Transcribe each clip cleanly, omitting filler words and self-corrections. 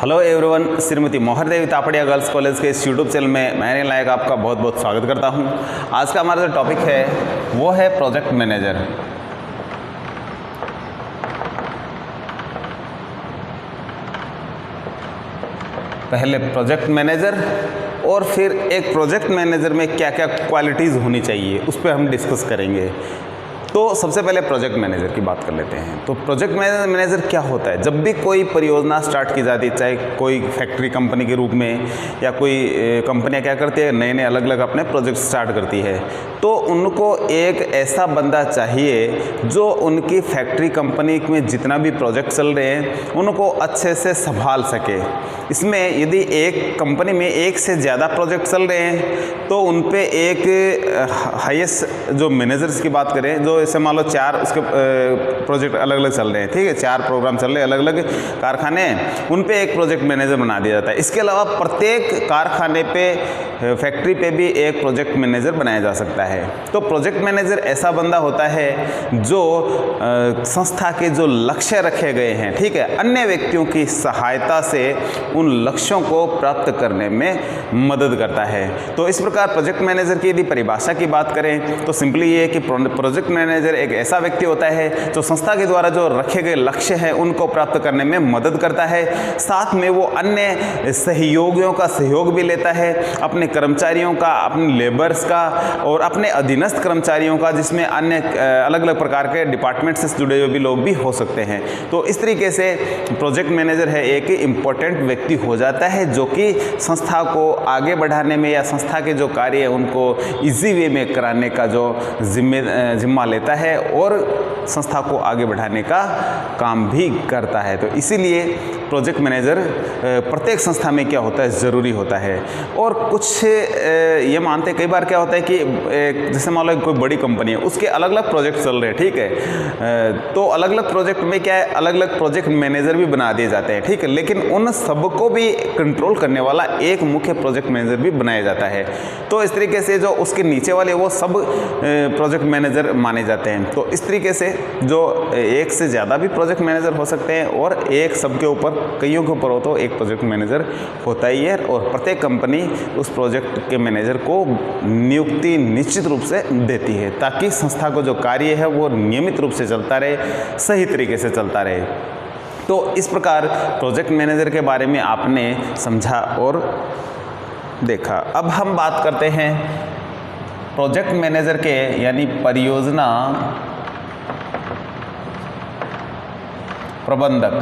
Hello everyone, Shrimati मोहर देवी Tapadia girls college के इस यूट्यूब चैनल में मैंने लायक आपका बहुत बहुत स्वागत करता हूं। आज का हमारा जो टॉपिक है वो है प्रोजेक्ट मैनेजर। पहले प्रोजेक्ट मैनेजर और फिर एक प्रोजेक्ट मैनेजर में क्या क्या क्वालिटीज़ होनी चाहिए उस पर हम डिस्कस करेंगे। तो सबसे पहले प्रोजेक्ट मैनेजर की बात कर लेते हैं। तो प्रोजेक्ट मैनेजर क्या होता है? जब भी कोई परियोजना स्टार्ट की जाती है, चाहे कोई फैक्ट्री कंपनी के रूप में या कोई कंपनियां क्या करती है, नए नए अलग अलग अपने प्रोजेक्ट स्टार्ट करती है, तो उनको एक ऐसा बंदा चाहिए जो उनकी फैक्ट्री कंपनी में जितना भी प्रोजेक्ट चल रहे हैं उनको अच्छे से संभाल सके। इसमें यदि एक कंपनी में एक से ज़्यादा प्रोजेक्ट चल रहे हैं तो उन पे एक हाईएस्ट जो मैनेजर्स की बात करें, जो जैसे मान लो 4 उसके प्रोजेक्ट अलग अलग चल रहे हैं, ठीक है, 4 प्रोग्राम चल रहे हैं, अलग अलग कारखाने हैं, उन पे एक प्रोजेक्ट मैनेजर बना दिया जाता है। इसके अलावा प्रत्येक कारखाने पे, फैक्ट्री पे भी एक प्रोजेक्ट मैनेजर बनाया जा सकता है। तो प्रोजेक्ट मैनेजर ऐसा बंदा होता है जो संस्था के जो लक्ष्य रखे गए हैं, ठीक है, अन्य व्यक्तियों की सहायता से उन लक्ष्यों को प्राप्त करने में मदद करता है। तो इस प्रकार प्रोजेक्ट मैनेजर की यदि परिभाषा की बात करें तो सिंपली ये है कि प्रोजेक्ट मैनेजर एक ऐसा व्यक्ति होता है जो संस्था के द्वारा जो रखे गए लक्ष्य हैं उनको प्राप्त करने में मदद करता है। साथ में वो अन्य सहयोगियों का सहयोग भी लेता है, अपने कर्मचारियों का, अपने लेबर्स का और अपने अधीनस्थ कर्मचारियों का, जिसमें अन्य अलग अलग प्रकार के डिपार्टमेंट से जुड़े हुए भी लोग भी हो सकते हैं। तो इस तरीके से प्रोजेक्ट मैनेजर है एक इम्पोर्टेंट व्यक्ति हो जाता है जो कि संस्था को आगे बढ़ाने में या संस्था के जो कार्य है उनको इजी वे में कराने का जो जिम्मा लेता है और संस्था को आगे बढ़ाने का काम भी करता है। तो इसीलिए प्रोजेक्ट मैनेजर प्रत्येक संस्था में क्या होता है, ज़रूरी होता है। और कुछ ये मानते हैं, कई बार क्या होता है कि जैसे मान लो कोई बड़ी कंपनी है, उसके अलग अलग प्रोजेक्ट चल रहे हैं, ठीक है, तो अलग अलग प्रोजेक्ट में क्या है, अलग अलग प्रोजेक्ट मैनेजर भी बना दिए जाते हैं, ठीक है, लेकिन उन सबको भी कंट्रोल करने वाला एक मुख्य प्रोजेक्ट मैनेजर भी बनाया जाता है। तो इस तरीके से जो उसके नीचे वाले वो सब प्रोजेक्ट मैनेजर माने जाते हैं। तो इस तरीके से जो एक से ज़्यादा भी प्रोजेक्ट मैनेजर हो सकते हैं और एक सबके ऊपर, कईयों के ऊपर हो तो एक प्रोजेक्ट मैनेजर होता ही है। और प्रत्येक कंपनी उस प्रोजेक्ट के मैनेजर को नियुक्ति निश्चित रूप से देती है ताकि संस्था को जो कार्य है वो नियमित रूप से चलता रहे, सही तरीके से चलता रहे। तो इस प्रकार प्रोजेक्ट मैनेजर के बारे में आपने समझा और देखा। अब हम बात करते हैं प्रोजेक्ट मैनेजर के, यानी परियोजना प्रबंधक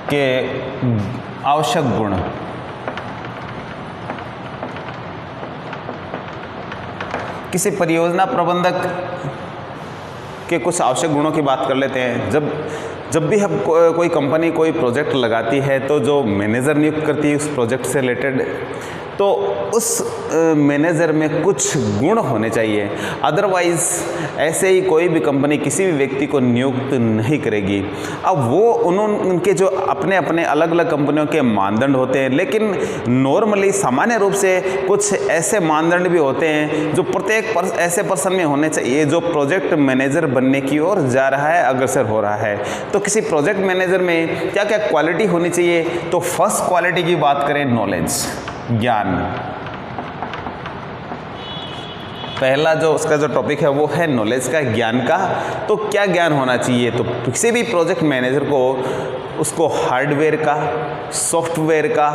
के आवश्यक गुण। किसी परियोजना प्रबंधक के कुछ आवश्यक गुणों की बात कर लेते हैं। जब भी हम कोई कंपनी कोई प्रोजेक्ट लगाती है तो जो मैनेजर नियुक्त करती है उस प्रोजेक्ट से रिलेटेड, तो उस मैनेजर में कुछ गुण होने चाहिए। अदरवाइज ऐसे ही कोई भी कंपनी किसी भी व्यक्ति को नियुक्त नहीं करेगी। अब वो उनके जो अपने अपने अलग अलग कंपनियों के मानदंड होते हैं, लेकिन नॉर्मली सामान्य रूप से कुछ ऐसे मानदंड भी होते हैं जो प्रत्येक ऐसे पर्सन में होने चाहिए जो प्रोजेक्ट मैनेजर बनने की ओर जा रहा है, अग्रसर हो रहा है। तो किसी प्रोजेक्ट मैनेजर में क्या क्या क्वालिटी होनी चाहिए? तो फर्स्ट क्वालिटी की बात करें, नॉलेज, ज्ञान। पहला जो उसका जो टॉपिक है वो है नॉलेज का, ज्ञान का। तो क्या ज्ञान होना चाहिए? तो किसी भी प्रोजेक्ट मैनेजर को उसको हार्डवेयर का, सॉफ्टवेयर का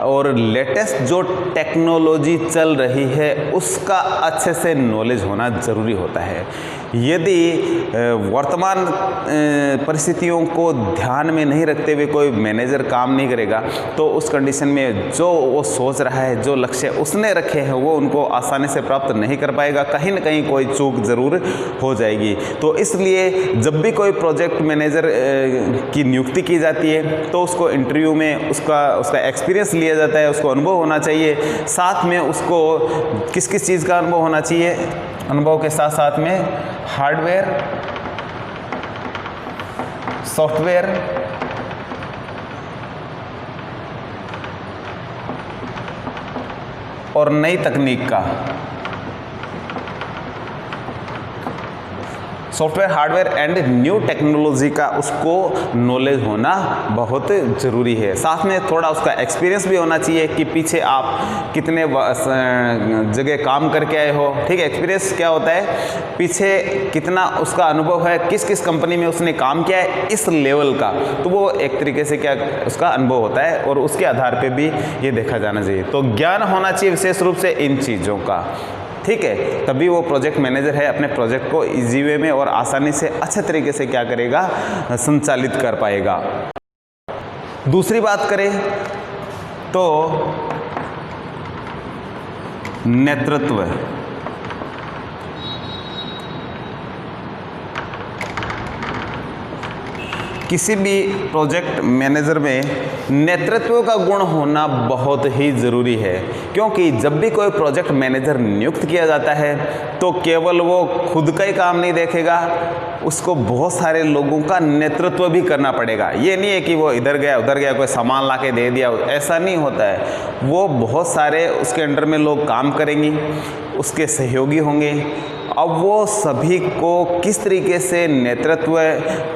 और लेटेस्ट जो टेक्नोलॉजी चल रही है उसका अच्छे से नॉलेज होना ज़रूरी होता है। यदि वर्तमान परिस्थितियों को ध्यान में नहीं रखते हुए कोई मैनेजर काम नहीं करेगा तो उस कंडीशन में जो वो सोच रहा है, जो लक्ष्य उसने रखे हैं वो उनको आसानी से प्राप्त नहीं कर पाएगा, कहीं ना कहीं कोई चूक ज़रूर हो जाएगी। तो इसलिए जब भी कोई प्रोजेक्ट मैनेजर की नियुक्ति की जाती है तो उसको इंटरव्यू में उसका एक्सपीरियंस लिया जाता है, उसको अनुभव होना चाहिए। साथ में उसको किस किस चीज़ का अनुभव होना चाहिए? अनुभव के साथ साथ में हार्डवेयर, सॉफ्टवेयर और नई तकनीक का। Software hardware and new technology का उसको नॉलेज होना बहुत ज़रूरी है। साथ में थोड़ा उसका एक्सपीरियंस भी होना चाहिए कि पीछे आप कितने जगह काम करके आए हो, ठीक है। एक्सपीरियंस क्या होता है, पीछे कितना उसका अनुभव है, किस किस कंपनी में उसने काम किया है, इस लेवल का, तो वो एक तरीके से क्या उसका अनुभव होता है और उसके आधार पे भी ये देखा जाना चाहिए। तो ज्ञान होना चाहिए विशेष रूप से इन चीज़ों का, ठीक है। तभी वो प्रोजेक्ट मैनेजर है अपने प्रोजेक्ट को इजी वे में और आसानी से अच्छे तरीके से क्या करेगा, संचालित कर पाएगा। दूसरी बात करें तो नेतृत्व। किसी भी प्रोजेक्ट मैनेजर में नेतृत्व का गुण होना बहुत ही ज़रूरी है, क्योंकि जब भी कोई प्रोजेक्ट मैनेजर नियुक्त किया जाता है तो केवल वो खुद का ही काम नहीं देखेगा, उसको बहुत सारे लोगों का नेतृत्व भी करना पड़ेगा। ये नहीं है कि वो इधर गया उधर गया, कोई सामान ला के दे दिया, ऐसा नहीं होता है। वो बहुत सारे उसके अंडर में लोग काम करेंगे, उसके सहयोगी होंगे। अब वो सभी को किस तरीके से नेतृत्व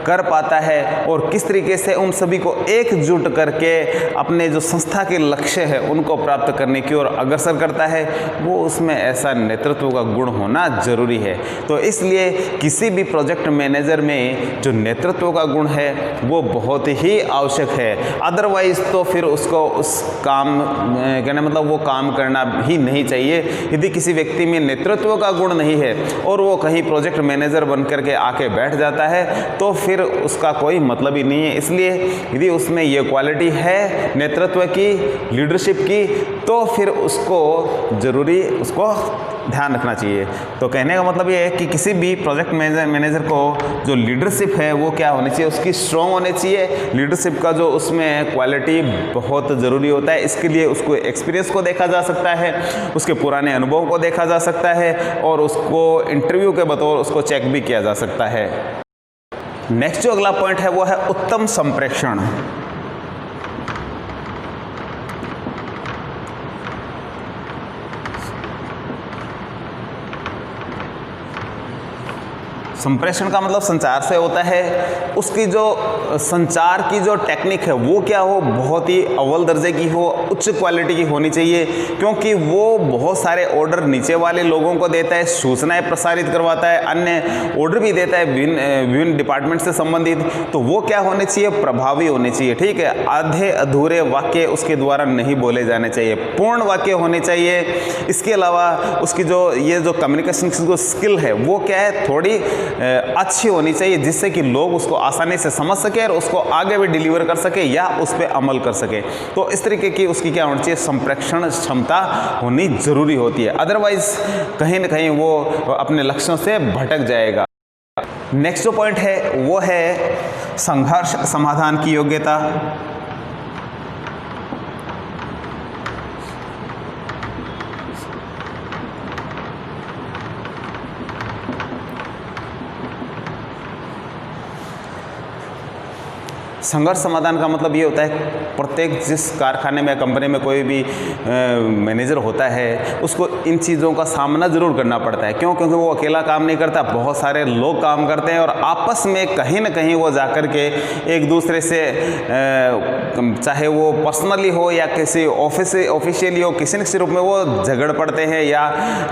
कर पाता है और किस तरीके से उन सभी को एकजुट करके अपने जो संस्था के लक्ष्य है उनको प्राप्त करने की ओर अग्रसर करता है, वो उसमें ऐसा नेतृत्व का गुण होना जरूरी है। तो इसलिए किसी भी प्रोजेक्ट मैनेजर में जो नेतृत्व का गुण है वो बहुत ही आवश्यक है। अदरवाइज तो फिर उसको उस काम कहने मतलब वो काम करना ही नहीं चाहिए। यदि किसी व्यक्ति में नेतृत्व का गुण नहीं है और वो कहीं प्रोजेक्ट मैनेजर बन करके आके बैठ जाता है तो फिर उसका कोई मतलब ही नहीं है। इसलिए यदि उसमें ये क्वालिटी है नेतृत्व की, लीडरशिप की, तो फिर उसको ज़रूरी उसको ध्यान रखना चाहिए। तो कहने का मतलब ये है कि किसी भी प्रोजेक्ट मैनेजर को जो लीडरशिप है वो क्या होनी चाहिए, उसकी स्ट्रॉन्ग होनी चाहिए। लीडरशिप का जो उसमें क्वालिटी बहुत ज़रूरी होता है। इसके लिए उसको एक्सपीरियंस को देखा जा सकता है, उसके पुराने अनुभव को देखा जा सकता है और उसको इंटरव्यू के बतौर उसको चेक भी किया जा सकता है। नेक्स्ट जो अगला पॉइंट है वो है उत्तम संप्रेषण। संप्रेषण का मतलब संचार से होता है। उसकी जो संचार की जो टेक्निक है वो क्या हो, बहुत ही अव्वल दर्जे की हो, उच्च क्वालिटी की होनी चाहिए, क्योंकि वो बहुत सारे ऑर्डर नीचे वाले लोगों को देता है, सूचनाएं प्रसारित करवाता है, अन्य ऑर्डर भी देता है विभिन्न डिपार्टमेंट से संबंधित। तो वो क्या होने चाहिए, प्रभावी होने चाहिए, ठीक है। आधे अधूरे वाक्य उसके द्वारा नहीं बोले जाने चाहिए, पूर्ण वाक्य होने चाहिए। इसके अलावा उसकी जो ये जो कम्युनिकेशन की जो स्किल है वो क्या है, थोड़ी अच्छी होनी चाहिए, जिससे कि लोग उसको आसानी से समझ सके और उसको आगे भी डिलीवर कर सके या उस पर अमल कर सके। तो इस तरीके की उसकी क्या होनी चाहिए, संप्रेषण क्षमता होनी जरूरी होती है। अदरवाइज कहीं ना कहीं वो अपने लक्ष्यों से भटक जाएगा। नेक्स्ट जो पॉइंट है वो है संघर्ष समाधान की योग्यता। संघर्ष समाधान का मतलब ये होता है प्रत्येक जिस कारखाने में कंपनी में कोई भी मैनेजर होता है उसको इन चीज़ों का सामना ज़रूर करना पड़ता है। क्यों? क्योंकि वो अकेला काम नहीं करता, बहुत सारे लोग काम करते हैं और आपस में कहीं ना कहीं वो जाकर के एक दूसरे से चाहे वो पर्सनली हो या किसी ऑफिशियली हो, किसी न किसी रूप में वो झगड़ पड़ते हैं या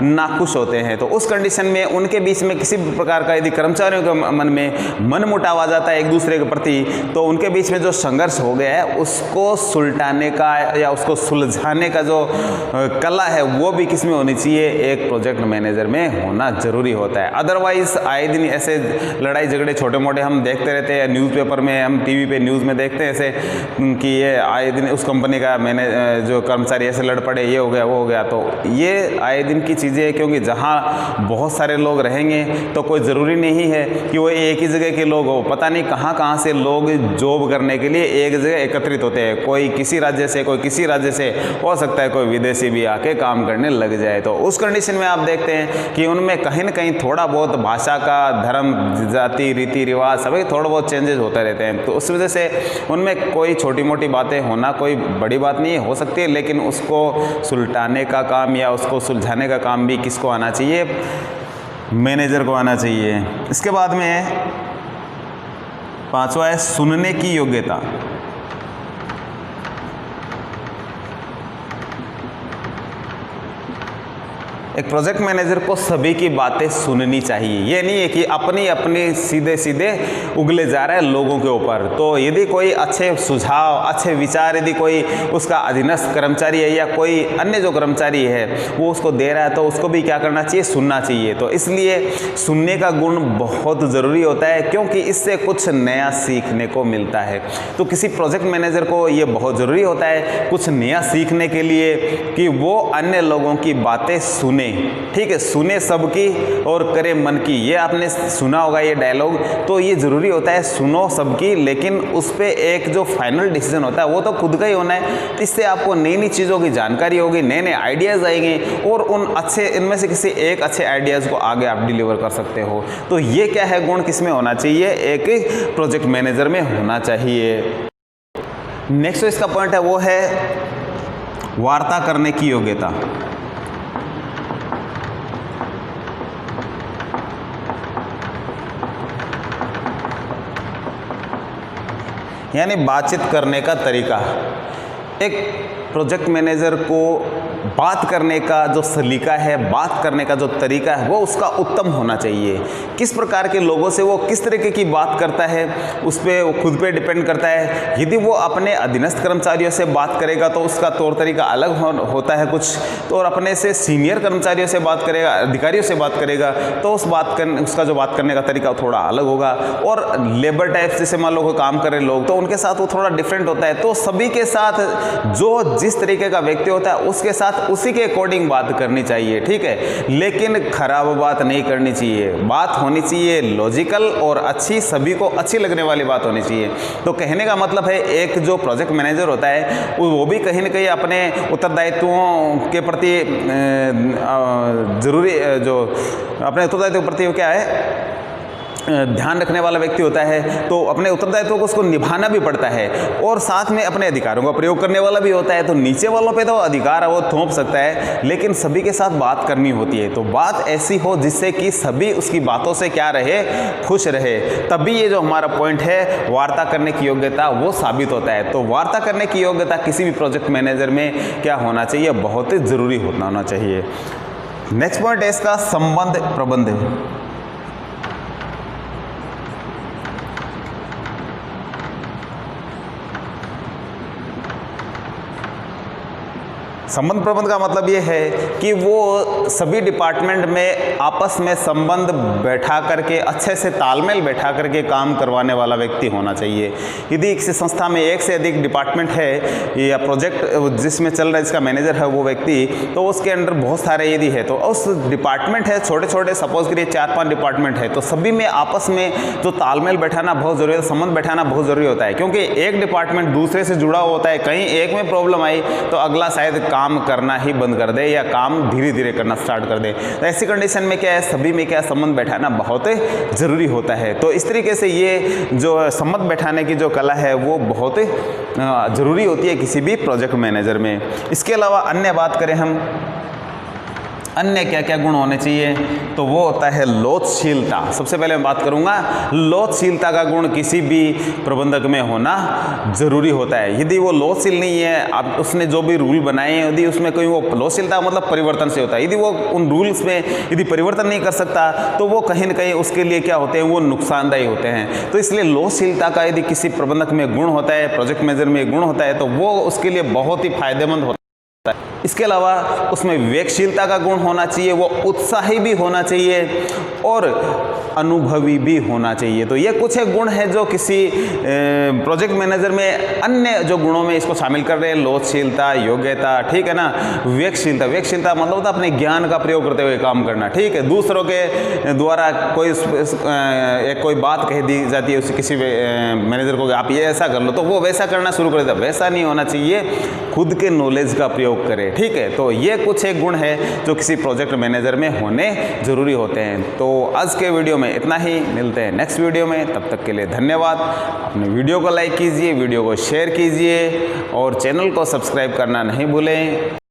नाखुश होते हैं। तो उस कंडीशन में उनके बीच में किसी भी प्रकार का यदि कर्मचारियों के मन में मनमुटाव आ जाता है एक दूसरे के प्रति, तो उनके बीच में जो संघर्ष हो गया है उसको सुलटाने का या उसको सुलझाने का जो कला है वो भी किस में होनी चाहिए, एक प्रोजेक्ट मैनेजर में होना जरूरी होता है। अदरवाइज आए दिन ऐसे लड़ाई झगड़े छोटे मोटे हम देखते रहते हैं, न्यूज़पेपर में, हम टीवी पे न्यूज़ में देखते हैं ऐसे कि ये आए दिन उस कंपनी का जो कर्मचारी ऐसे लड़ पड़े, ये हो गया वो हो गया। तो ये आए दिन की चीज़ें हैं, क्योंकि जहाँ बहुत सारे लोग रहेंगे तो कोई ज़रूरी नहीं है कि वो एक ही जगह के लोग हो। पता नहीं कहाँ से लोग जॉब करने के लिए एक जगह एकत्रित होते हैं, कोई किसी राज्य से, कोई किसी राज्य से, हो सकता है कोई विदेशी भी आके काम करने लग जाए। तो उस कंडीशन में आप देखते हैं कि उनमें कहीं ना कहीं थोड़ा बहुत भाषा का, धर्म, जाति, रीति रिवाज सभी थोड़ा बहुत चेंजेस होते रहते हैं। तो उस वजह से उनमें कोई छोटी मोटी बातें होना कोई बड़ी बात नहीं हो सकती है, लेकिन उसको सुलटाने का काम या उसको सुलझाने का काम भी किसको आना चाहिए, मैनेजर को आना चाहिए। इसके बाद में 5वां है सुनने की योग्यता। एक प्रोजेक्ट मैनेजर को सभी की बातें सुननी चाहिए। ये नहीं है कि अपनी अपनी सीधे सीधे उगले जा रहा है लोगों के ऊपर। तो यदि कोई अच्छे सुझाव, अच्छे विचार यदि कोई उसका अधीनस्थ कर्मचारी है या कोई अन्य जो कर्मचारी है वो उसको दे रहा है, तो उसको भी क्या करना चाहिए, सुनना चाहिए। तो इसलिए सुनने का गुण बहुत ज़रूरी होता है, क्योंकि इससे कुछ नया सीखने को मिलता है। तो किसी प्रोजेक्ट मैनेजर को ये बहुत ज़रूरी होता है कुछ नया सीखने के लिए कि वो अन्य लोगों की बातें सुने। ठीक है, सुने सबकी और करे मन की, ये आपने सुना होगा ये डायलॉग। तो ये जरूरी होता है, सुनो सबकी, लेकिन उस पर एक जो फाइनल डिसीजन होता है वो तो खुद का ही होना है। इससे आपको नई नई चीज़ों की जानकारी होगी, नए नए आइडियाज़ आएंगे और उन अच्छे इनमें से किसी एक अच्छे आइडियाज़ को आगे आप डिलीवर कर सकते हो। तो ये क्या है गुण, किस में होना चाहिए, एक प्रोजेक्ट मैनेजर में होना चाहिए। नेक्स्ट इसका पॉइंट है वो है वार्ता करने की योग्यता। यानी बातचीत करने का तरीका। एक प्रोजेक्ट मैनेजर को बात करने का जो सलीका है, बात करने का जो तरीका है वो उसका उत्तम होना चाहिए। किस प्रकार के लोगों से वो किस तरीके की बात करता है उस पर वो खुद पे डिपेंड करता है। यदि वो अपने अधीनस्थ कर्मचारियों से बात करेगा तो उसका तौर तरीका अलग होता है कुछ, तो और अपने से सीनियर कर्मचारियों से बात करेगा, अधिकारियों से बात करेगा तो उसका जो बात करने का तरीका थोड़ा अलग होगा। और लेबर टाइप जैसे मान लो कोई काम कर रहे लोग, तो उनके साथ वो थोड़ा डिफरेंट होता है। तो सभी के साथ जो जिस तरीके का व्यक्ति होता है उसके साथ उसी के अकॉर्डिंग बात करनी चाहिए। ठीक है, लेकिन खराब बात नहीं करनी चाहिए। बात होनी चाहिए लॉजिकल और अच्छी, सभी को अच्छी लगने वाली बात होनी चाहिए। तो कहने का मतलब है एक जो प्रोजेक्ट मैनेजर होता है वो भी कहीं ना कहीं अपने उत्तरदायित्वों के प्रति जरूरी जो अपने उत्तरदायित्व के प्रति क्या है ध्यान रखने वाला व्यक्ति होता है। तो अपने उत्तरदायित्व को उसको निभाना भी पड़ता है और साथ में अपने अधिकारों का प्रयोग करने वाला भी होता है। तो नीचे वालों पे तो अधिकार वो थोप सकता है, लेकिन सभी के साथ बात करनी होती है। तो बात ऐसी हो जिससे कि सभी उसकी बातों से क्या रहे, खुश रहे। तभी ये जो हमारा पॉइंट है वार्ता करने की योग्यता वो साबित होता है। तो वार्ता करने की योग्यता किसी भी प्रोजेक्ट मैनेजर में क्या होना चाहिए, बहुत ही ज़रूरी होना चाहिए। नेक्स्ट पॉइंट है इसका संबंध प्रबंध। संबंध प्रबंध का मतलब ये है कि वो सभी डिपार्टमेंट में आपस में संबंध बैठा करके, अच्छे से तालमेल बैठा करके काम करवाने वाला व्यक्ति होना चाहिए। यदि किसी संस्था में एक से अधिक डिपार्टमेंट है या प्रोजेक्ट जिसमें चल रहा है, जिसका मैनेजर है वो व्यक्ति, तो उसके अंडर बहुत सारे यदि है, तो उस डिपार्टमेंट है छोटे छोटे, सपोज करिए 4-5 डिपार्टमेंट है, तो सभी में आपस में जो तालमेल बैठाना बहुत ज़रूरी है, संबंध बैठाना बहुत ज़रूरी होता है। क्योंकि एक डिपार्टमेंट दूसरे से जुड़ा होता है, कहीं एक में प्रॉब्लम आई तो अगला शायद काम करना ही बंद कर दे या काम धीरे धीरे करना स्टार्ट कर दे। तो ऐसी कंडीशन में क्या है, सभी में क्या संबंध बैठाना बहुत ज़रूरी होता है। तो इस तरीके से ये जो संबंध बैठाने की जो कला है वो बहुत ज़रूरी होती है किसी भी प्रोजेक्ट मैनेजर में। इसके अलावा अन्य बात करें हम, अन्य क्या क्या गुण होने चाहिए, तो वो होता है लोचशीलता। सबसे पहले मैं बात करूंगा लोचशीलता का गुण किसी भी प्रबंधक में होना जरूरी होता है। यदि वो लोचशील नहीं है, आप उसने जो भी रूल बनाए हैं यदि उसमें कोई वो लोचशीलता मतलब परिवर्तन से होता है, यदि वो उन रूल्स में यदि परिवर्तन नहीं कर सकता तो वो कहीं ना कहीं उसके लिए क्या होते हैं, वो नुकसानदायी होते हैं। तो इसलिए लोचशीलता का यदि किसी प्रबंधक में गुण होता है, प्रोजेक्ट मैनेजर में गुण होता है, तो वो उसके लिए बहुत ही फायदेमंद होता है। इसके अलावा उसमें विवेकशीलता का गुण होना चाहिए, वो उत्साही भी होना चाहिए और अनुभवी भी होना चाहिए। तो ये कुछ एक गुण है जो किसी प्रोजेक्ट मैनेजर में अन्य जो गुणों में इसको शामिल कर रहे हैं, लोचशीलता, योग्यता, ठीक है ना। विवेकशीलता मतलब होता है अपने ज्ञान का प्रयोग करते हुए काम करना, ठीक है। दूसरों के द्वारा कोई बात कह दी जाती है उसे किसी मैनेजर को, आप ये ऐसा कर लो, तो वो वैसा करना शुरू कर देता। वैसा नहीं होना चाहिए, खुद के नॉलेज का प्रयोग करे, ठीक है। तो ये कुछ एक गुण है जो किसी प्रोजेक्ट मैनेजर में होने जरूरी होते हैं। तो आज के वीडियो में इतना ही, मिलते हैं नेक्स्ट वीडियो में। तब तक के लिए धन्यवाद। अपने वीडियो को लाइक कीजिए, वीडियो को शेयर कीजिए और चैनल को सब्सक्राइब करना नहीं भूलें।